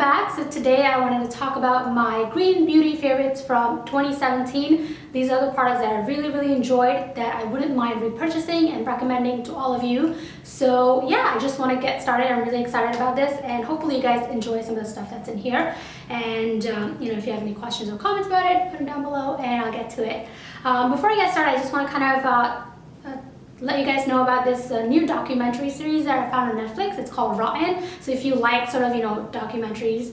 back. So today I wanted to talk about my green beauty favorites from 2017. These are the products that I really enjoyed that I wouldn't mind repurchasing and recommending to all of you. So yeah, I just want to get started. I'm really excited about this, and hopefully you guys enjoy some of the stuff that's in here. And you know, if you have any questions or comments about it, put them down below and I'll get to it. Before I get started, I just want to kind of let you guys know about this new documentary series that I found on Netflix. It's called Rotten. So if you like sort of, you know, documentaries,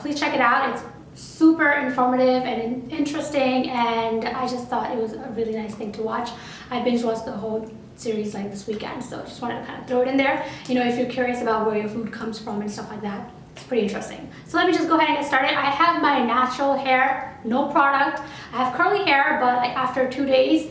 please check it out. It's super informative and interesting, and I just thought it was a really nice thing to watch. I binge watched the whole series like this weekend, so I just wanted to kind of throw it in there. You know, if you're curious about where your food comes from and stuff like that, it's pretty interesting. So let me just go ahead and get started. I have my natural hair, no product. I have curly hair, but like after 2 days,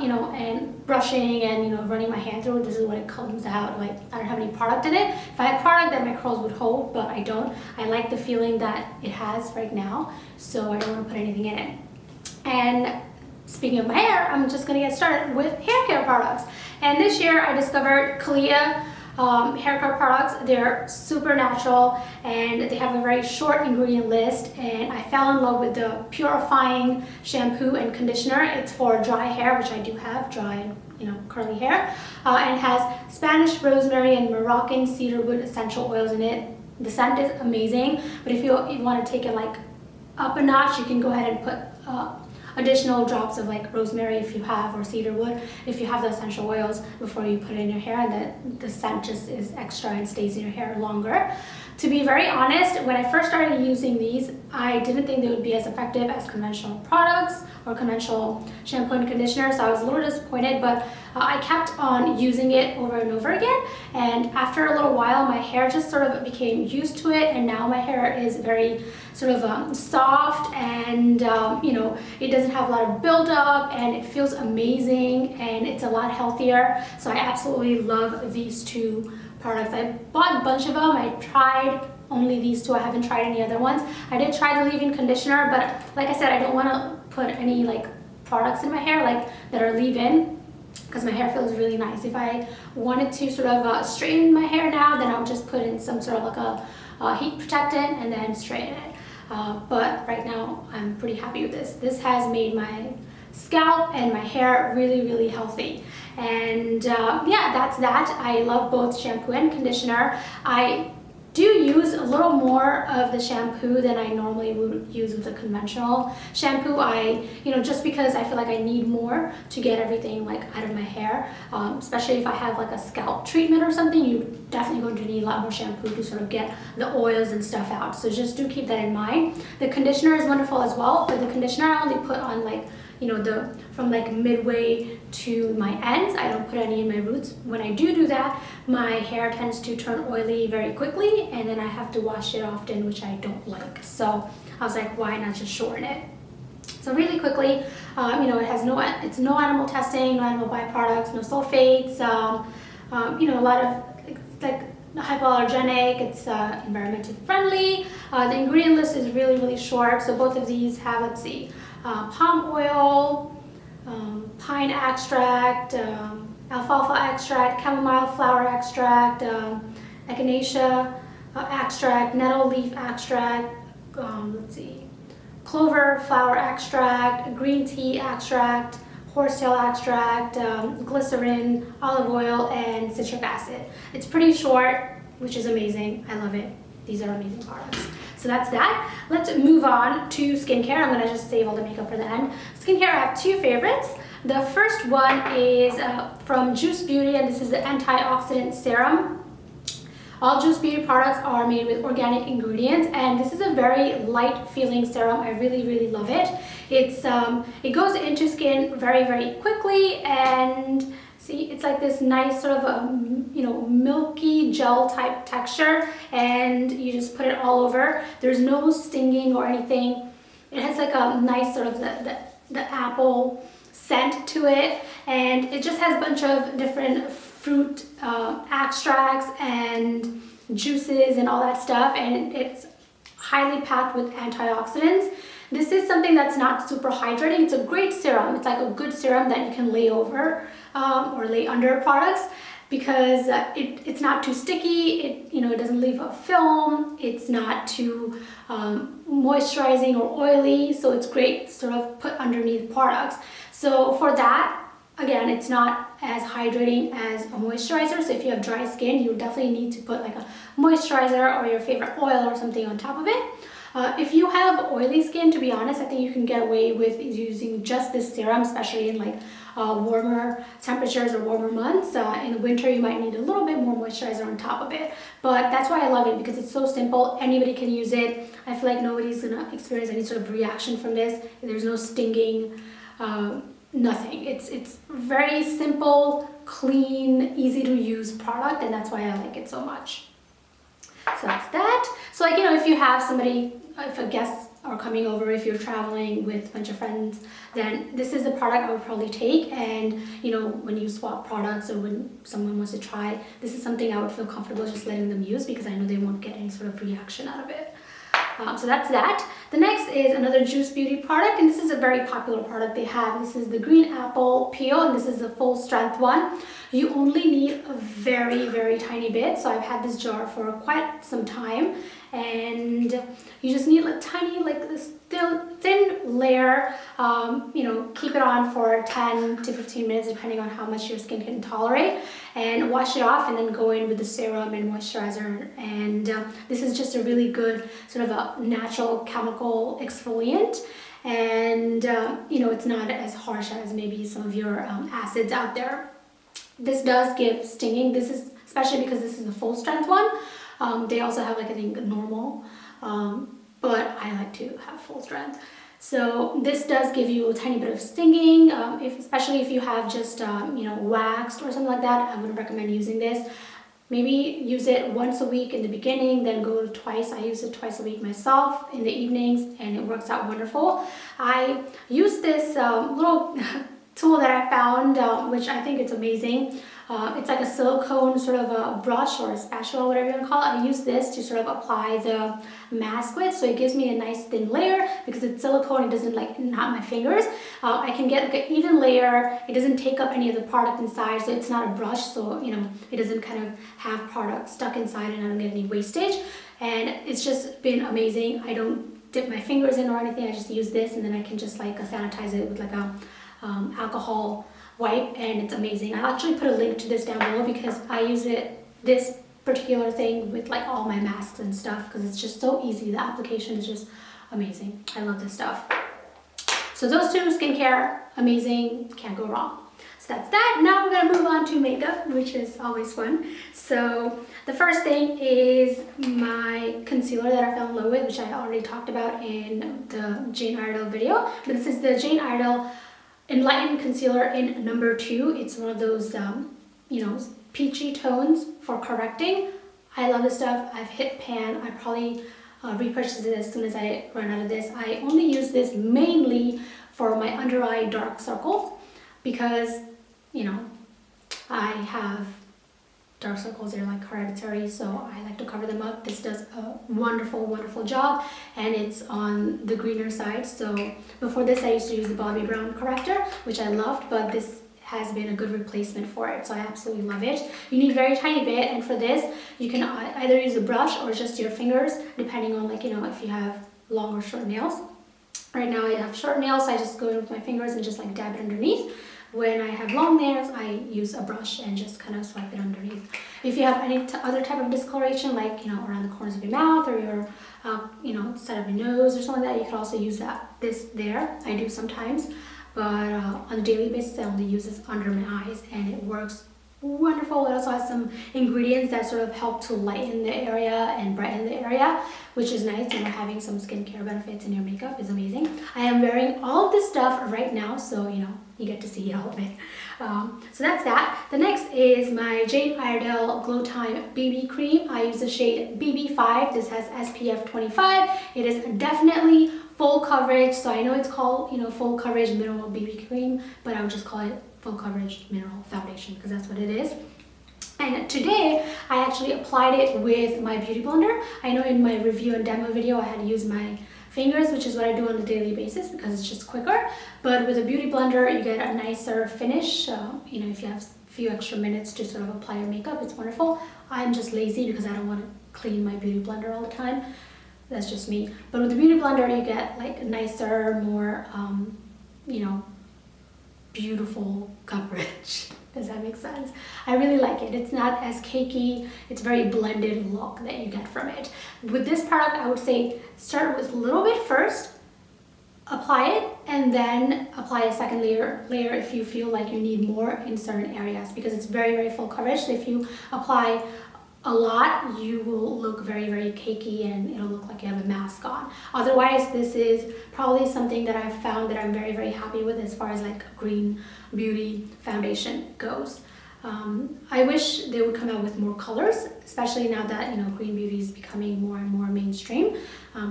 you know, and brushing and, you know, running my hand through it, this is what it comes out. Like, I don't have any product in it. If I had product, then my curls would hold, but I don't. I like the feeling that it has right now, so I don't want to put anything in it. And speaking of my hair, I'm just gonna get started with hair care products. And this year I discovered Clea hair care products. They're super natural and they have a very short ingredient list, and I fell in love with the purifying shampoo and conditioner. It's for dry hair, which I do have dry and, you know, curly hair, and it has Spanish rosemary and Moroccan cedarwood essential oils in it. The scent is amazing, but if you want to take it like up a notch, you can go ahead and put additional drops of like rosemary if you have, or cedarwood if you have the essential oils, before you put it in your hair, and then the scent just is extra and stays in your hair longer. To be very honest, when I first started using these, I didn't think they would be as effective as conventional products or conventional shampoo and conditioner, so I was a little disappointed, but I kept on using it over and over again, and after a little while my hair just sort of became used to it, and now my hair is very sort of soft, and you know, it doesn't have a lot of buildup, and it feels amazing, and it's a lot healthier. So I absolutely love these two products. I bought a bunch of them. I tried only these two. I haven't tried any other ones. I did try the leave-in conditioner, but like I said, I don't want to put any like products in my hair like that are leave-in, because my hair feels really nice. If I wanted to sort of straighten my hair now, then I would just put in some sort of like a heat protectant and then straighten it. But right now I'm pretty happy with this. This has made my scalp and my hair really healthy. And yeah, that's that. I love both shampoo and conditioner. I do use a little more of the shampoo than I normally would use with a conventional shampoo. You know, just because I feel like I need more to get everything like out of my hair, especially if I have like a scalp treatment or something. You're definitely going to need a lot more shampoo to sort of get the oils and stuff out, so just do keep that in mind. The conditioner is wonderful as well, but the conditioner I only put on like, you know, from like midway to my ends. I don't put any in my roots. When I do that, my hair tends to turn oily very quickly, and then I have to wash it often, which I don't like. So I was like, why not just shorten it? So really quickly, you know, it's no animal testing, no animal byproducts, no sulfates, you know, a lot of it's like hypoallergenic, it's environmentally friendly. The ingredient list is really short. So both of these have, let's see, palm oil, pine extract, alfalfa extract, chamomile flower extract, echinacea extract, nettle leaf extract, let's see, clover flower extract, green tea extract, horsetail extract, glycerin, olive oil, and citric acid. It's pretty short, which is amazing. I love it. These are amazing products. So that's that. Let's move on to skincare. I'm gonna just save all the makeup for the end. Skincare, I have two favorites. The first one is from Juice Beauty, and this is the antioxidant serum. All Juice Beauty products are made with organic ingredients, and this is a very light feeling serum. I really love it. It goes into skin very quickly, and see, it's like this nice sort of you know, milky gel type texture, and you just put it all over. There's no stinging or anything. It has like a nice sort of the apple scent to it, and it just has a bunch of different fruit extracts and juices and all that stuff, and it's highly packed with antioxidants. This is something that's not super hydrating. It's a great serum. It's like a good serum that you can lay over or lay under products. because it's not too sticky. It doesn't leave a film. It's not too moisturizing or oily, so it's great sort of put underneath products. So for that, again, it's not as hydrating as a moisturizer. So if you have dry skin, you definitely need to put like a moisturizer or your favorite oil or something on top of it. If you have oily skin, to be honest, I think you can get away with using just this serum, especially in like warmer temperatures or warmer months. In the winter, you might need a little bit more moisturizer on top of it. But that's why I love it, because it's so simple. Anybody can use it. I feel like nobody's gonna experience any sort of reaction from this. There's no stinging, nothing. It's very simple, clean, easy to use product, and that's why I like it so much. So that's that. So like, if you have somebody, if a guest are coming over, if you're traveling with a bunch of friends, then this is the product I would probably take. And when you swap products or when someone wants to try, this is something I would feel comfortable just letting them use, because I know they won't get any sort of reaction out of it. So that's that. The next is another Juice Beauty product, and this is a very popular product they have. This is the Green Apple Peel, and this is the full strength one. You only need a very, very tiny bit. So I've had this jar for quite some time, and you just need a tiny, like this thin layer. Keep it on for 10 to 15 minutes, depending on how much your skin can tolerate, and wash it off, and then go in with the serum and moisturizer. And this is just a really good sort of a natural chemical exfoliant, and it's not as harsh as maybe some of your acids out there. This does give stinging. This is especially because this is a full strength one. They also have, like, I think normal, but I like to have full strength. So this does give you a tiny bit of stinging, especially if you have just waxed or something like that. I wouldn't recommend using this. Maybe use it once a week in the beginning, then go to twice. I use it twice a week myself in the evenings, and it works out wonderful. I use this little tool that I found, which I think it's amazing. It's like a silicone sort of a brush or a spatula, whatever you want to call it. I use this to sort of apply the mask with, so it gives me a nice thin layer. Because it's silicone, it doesn't like knot my fingers. I can get like an even layer. It doesn't take up any of the product inside, so it's not a brush, so it doesn't kind of have product stuck inside, and I don't get any wastage. And it's just been amazing. I don't dip my fingers in or anything. I just use this, and then I can just like sanitize it with like a alcohol wipe, and it's amazing. I'll actually put a link to this down below, because I use this particular thing with like all my masks and stuff, because it's just so easy. The application is just amazing. I love this stuff. So those two, skincare, amazing, can't go wrong. So that's that. Now we're gonna move on to makeup, which is always fun. So the first thing is my concealer that I fell in love with, which I already talked about in the Jane Iredale video. But this is the Jane Iredale Enlightened Concealer in number 2. It's one of those, peachy tones for correcting. I love this stuff. I've hit pan. I probably repurchase it as soon as I run out of this. I only use this mainly for my under eye dark circles, because, I have dark circles. They're like hereditary, so I like to cover them up. This does a wonderful, wonderful job, and it's on the greener side. So before this, I used to use the Bobbi Brown corrector, which I loved, but this has been a good replacement for it, so I absolutely love it. You need a very tiny bit, and for this, you can either use a brush or just your fingers, depending on if you have long or short nails. Right now I have short nails, so I just go in with my fingers and just like dab it underneath. When I have long nails, I use a brush and just kind of swipe it underneath. If you have any other type of discoloration, like around the corners of your mouth or your side of your nose or something like that, you can also use this there. I do sometimes, but on a daily basis, I only use this under my eyes, and it works wonderful. It also has some ingredients that sort of help to lighten the area and brighten the area, which is nice. Having some skincare benefits in your makeup is amazing. I am wearing all of this stuff right now, so you get to see all of it. So that's that. The next is my Jane Iredale Glow Time BB Cream. I use the shade BB5. This has SPF 25. It is definitely full coverage, so I know it's called full coverage mineral BB cream, but I would just call it full coverage mineral foundation, because that's what it is. And today I actually applied it with my beauty blender. I know in my review and demo video I had to use my fingers, which is what I do on a daily basis because it's just quicker. But with a beauty blender, you get a nicer finish. If few extra minutes to sort of apply your makeup. It's wonderful. I'm just lazy because I don't want to clean my beauty blender all the time. That's just me. But with the beauty blender, you get like nicer, more, you know, beautiful coverage. Does that make sense? I really like it. It's not as cakey. It's very blended look that you get from it. With this product, I would say start with a little bit first, apply it, and then apply a second layer if you feel like you need more in certain areas, because it's very, very full coverage. So if you apply a lot, you will look very, very cakey and it'll look like you have a mask on. Otherwise, this is probably something that I've found that I'm very, very happy with as far as like green beauty foundation goes. I wish they would come out with more colors, especially now that, you know, green beauty is becoming more and more mainstream,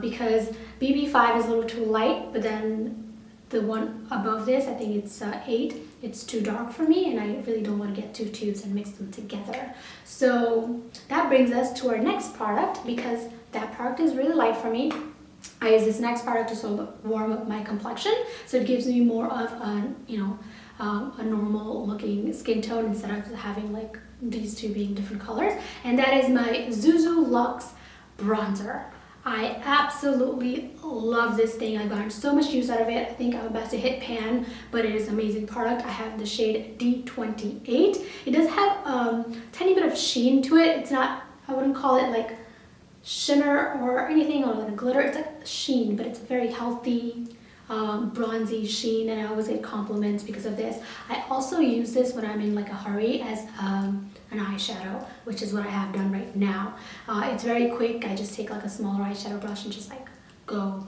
because BB5 is a little too light, but then the one above this, I think it's 8, it's too dark for me, and I really don't want to get 2 tubes and mix them together. So that brings us to our next product, because that product is really light for me. I use this next product to sort of warm up my complexion, so it gives me more of a, you know, a normal looking skin tone instead of having like these two being different colors. And that is my Zuzu Luxe bronzer. I absolutely love this thing. I've gotten so much use out of it. I think I'm about to hit pan, but it is an amazing product. I have the shade D28. It does have a tiny bit of sheen to it. It's not, I wouldn't call it like shimmer or anything or like a glitter. It's like sheen, but it's very healthy, bronzy sheen, and I always get compliments because of this. I also use this when I'm in like a hurry as an eyeshadow, which is what I have done right now. It's very quick. I just take like a smaller eyeshadow brush and just like go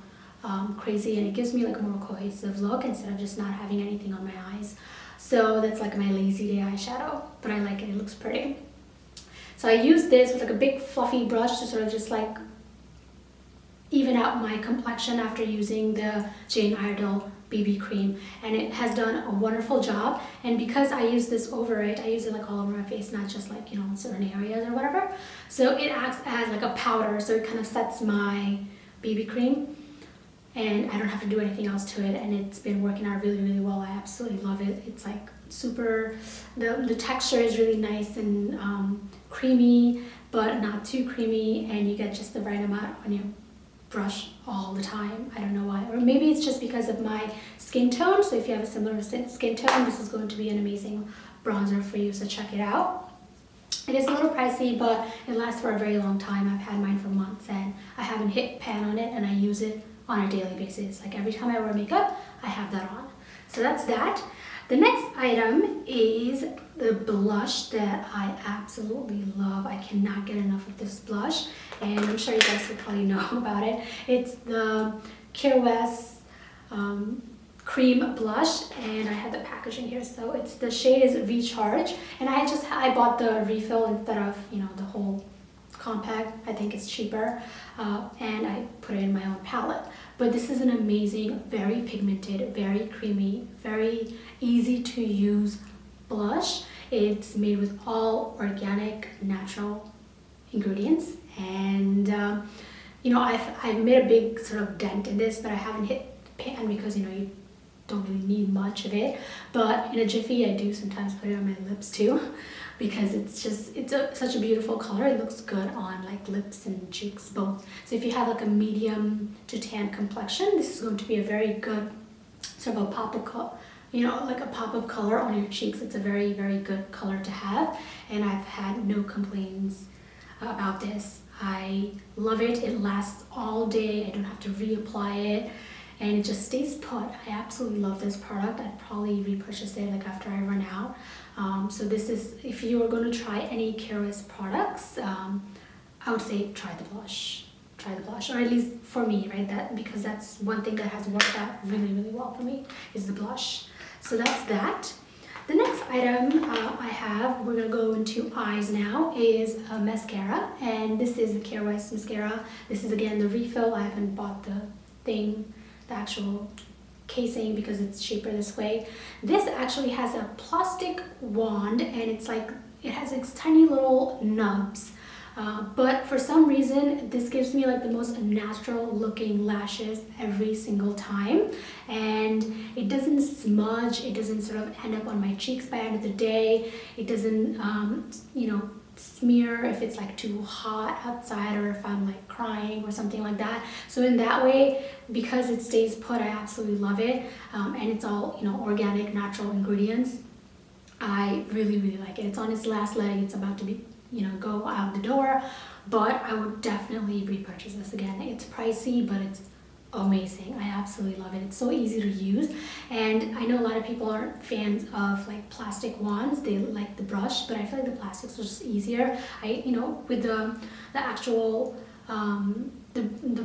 crazy, and it gives me like a more cohesive look instead of just not having anything on my eyes. So that's like my lazy day eyeshadow, but I like it. It looks pretty. So I use this with like a big fluffy brush to sort of just like even out my complexion after using the Jane Iredale BB cream, and it has done a wonderful job. And because I use this over it, I use it like all over my face, not just like, you know, in certain areas or whatever. So it acts as like a powder, so it kind of sets my BB cream, and I don't have to do anything else to it, and it's been working out really, really well. I absolutely love it. It's like super, the texture is really nice and creamy, but not too creamy, and you get just the right amount on your brush all the time. I don't know why, or maybe it's just because of my skin tone. So if you have a similar skin tone, this is going to be an amazing bronzer for you, so check it out. It is a little pricey, but it lasts for a very long time. I've had mine for months and I haven't hit pan on it, and I use it on a daily basis. Like every time I wear makeup, I have that on. So that's that. The next item is the blush that I absolutely love. I cannot get enough of this blush, and I'm sure you guys will probably know about it. It's the Kanye West cream blush, and I have the packaging here. So it's, the shade is Recharge, and I bought the refill instead of, you know, the whole compact. I think it's cheaper, and I put it in my own palette. But this is an amazing, very pigmented, very creamy, very easy to use blush. It's made with all organic, natural ingredients, and you know, I've made a big sort of dent in this, but I haven't hit pan because, you know, you don't really need much of it. But in a jiffy, I do sometimes put it on my lips too, because it's just, such a beautiful color. It looks good on like lips and cheeks both. So if you have like a medium to tan complexion, this is going to be a very good sort of a pop of color, you know, like a pop of color on your cheeks. It's a very, very good color to have, and I've had no complaints about this. I love it. It lasts all day. I don't have to reapply it, and it just stays put. I absolutely love this product. I'd probably repurchase it like after I run out. So this is, if you are going to try any Kanye West products, I would say try the blush. Try the blush, or at least for me, right? That, because that's one thing that has worked out really, really well for me, is the blush. So that's that. The next item I have, we're going to go into eyes now, is a mascara, and this is the Kanye West mascara. This is again the refill. I haven't bought the thing, the actual casing, because it's cheaper this way. This actually has a plastic wand, and it's like, it has its tiny little nubs But for some reason, this gives me like the most natural looking lashes every single time. And it doesn't smudge, it doesn't sort of end up on my cheeks by the end of the day. It doesn't, you know, smear if it's like too hot outside or if I'm like crying or something like that. So in that way, because it stays put, I absolutely love it. And it's all, you know, organic, natural ingredients. I really, really like it. It's on its last leg. It's about to be, you know, go out the door, but I would definitely repurchase this again. It's pricey, but it's amazing. I absolutely love it. It's so easy to use, and I know a lot of people aren't fans of like plastic wands. They like the brush, but I feel like the plastics are just easier. You know, with the actual the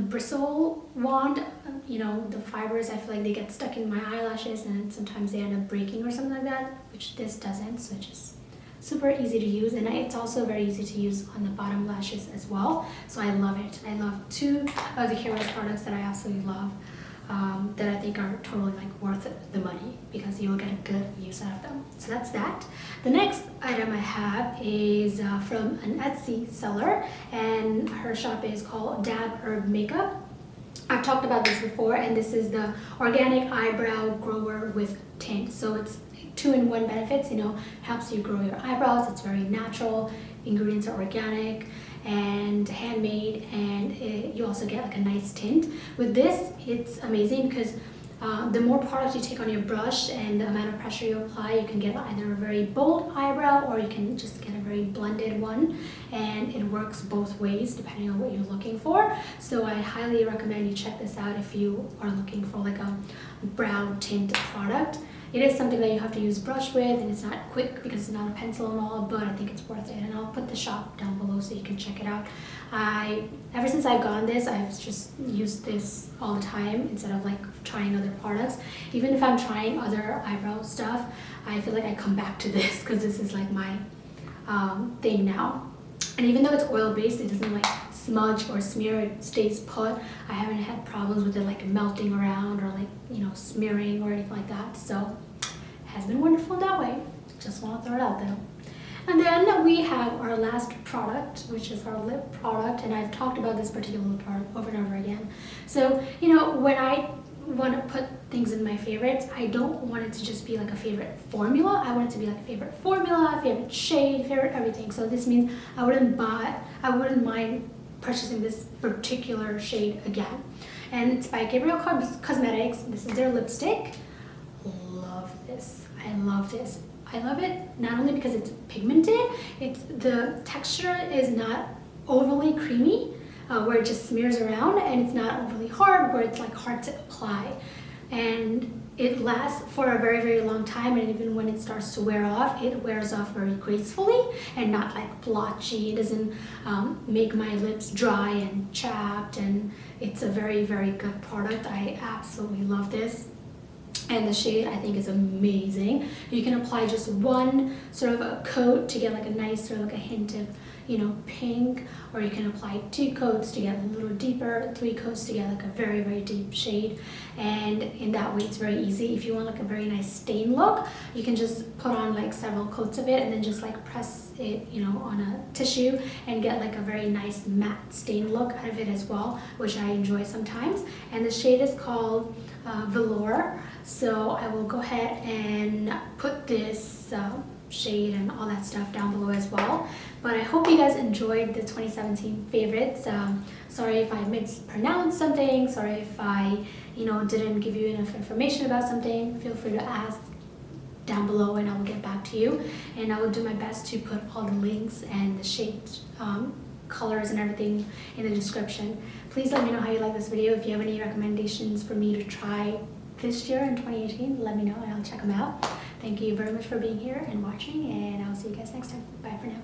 bristle wand, you know, the fibers, I feel like they get stuck in my eyelashes and sometimes they end up breaking or something like that, which this doesn't. So it's just super easy to use, and it's also very easy to use on the bottom lashes as well. So I love it. I love two of the Kira's products that I absolutely love, that I think are totally like worth the money because you will get a good use out of them. So that's that. The next item I have is from an Etsy seller, and her shop is called DabHerbMakeup. I've talked about this before, and this is the organic eyebrow grower with tint. So it's 2-in-1 benefits, you know, helps you grow your eyebrows. It's very natural, ingredients are organic and handmade, and you also get like a nice tint. With this, it's amazing because the more product you take on your brush and the amount of pressure you apply, you can get either a very bold eyebrow or you can just get a very blended one, and it works both ways depending on what you're looking for. So I highly recommend you check this out if you are looking for like a brow tint product. It is something that you have to use brush with, and it's not quick because it's not a pencil and all, but I think it's worth it. And I'll put the shop down below so you can check it out. Ever since I've gotten this, I've just used this all the time instead of like trying other products. Even if I'm trying other eyebrow stuff, I feel like I come back to this because this is like my thing now. And even though it's oil-based, it doesn't like smudge or smear, it stays put. I haven't had problems with it like melting around or like, you know, smearing or anything like that. So it has been wonderful in that way. Just want to throw it out there. And then we have our last product, which is our lip product, and I've talked about this particular product over and over again. So, you know, when I want to put things in my favorites, I don't want it to just be like a favorite formula. I want it to be like a favorite formula, favorite shade, favorite everything. So this means I wouldn't mind purchasing this particular shade again. And it's by Gabriel Cosmetics. This is their lipstick. Love this. I love this. I love it not only because it's pigmented, the texture is not overly creamy, where it just smears around, and it's not overly hard where it's like hard to apply, and it lasts for a very, very long time. And even when it starts to wear off, it wears off very gracefully and not like blotchy. It doesn't make my lips dry and chapped, and it's a very, very good product. I absolutely love this. And the shade I think is amazing. You can apply just one sort of a coat to get like a nice sort of like a hint of, you know, pink, or you can apply 2 coats to get a little deeper, 3 coats to get like a very, very deep shade. And in that way it's very easy. If you want like a very nice stain look, you can just put on like several coats of it and then just like press it, you know, on a tissue and get like a very nice matte stain look out of it as well, which I enjoy sometimes. And the shade is called Velour. So I will go ahead and put this shade and all that stuff down below as well. But I hope you guys enjoyed the 2017 favorites. Sorry if I mispronounced something. Sorry if I, you know, didn't give you enough information about something. Feel free to ask down below and I will get back to you. And I will do my best to put all the links and the shades, colors and everything in the description. Please let me know how you like this video. If you have any recommendations for me to try this year in 2018, let me know and I'll check them out. Thank you very much for being here and watching, and I'll see you guys next time. Bye for now.